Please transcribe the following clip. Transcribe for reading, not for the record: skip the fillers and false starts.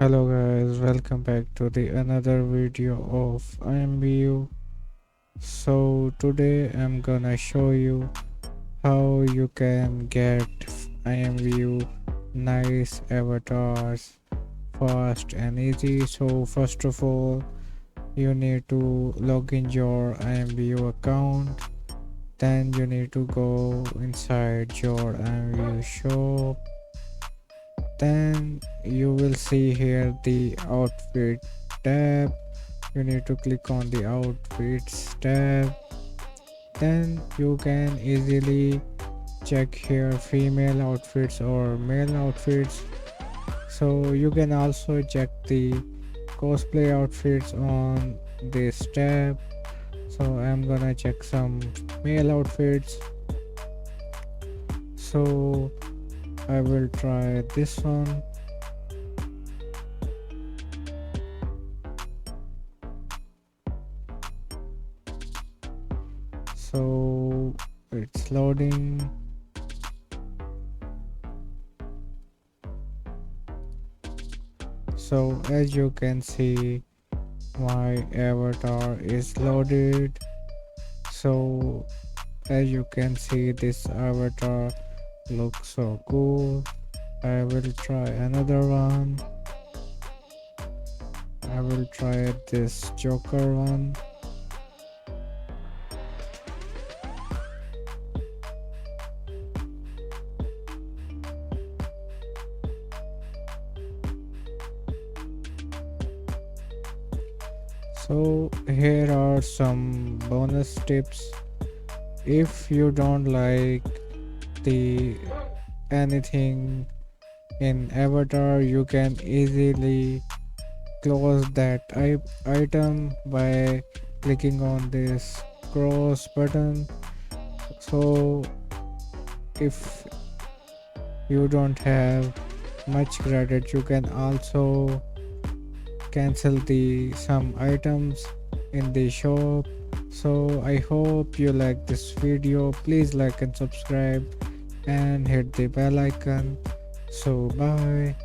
Hello guys, welcome back to the another video of IMVU. So today I'm gonna show you how you can get IMVU Nice Avatars fast and easy. So first of all, you need to log in your IMVU account. Then you need to go inside your IMVU shop. Then you will see here the outfit tab. You need to click on the outfits tab. Then you can easily check here female outfits or male outfits. So you can also check the cosplay outfits on this tab. So I'm gonna check some male outfits. So I will try this one. So it's loading. So as you can see, my avatar is loaded. So as you can see, this avatar looks so cool. I will try another one. I will try this Joker one. So here are some bonus tips. If you don't like the anything in avatar, you can easily close that item by clicking on this cross button. So if you don't have much credit, you can also cancel the some items in the shop. So I hope you like this video. Please like and subscribe and hit the bell icon. So bye.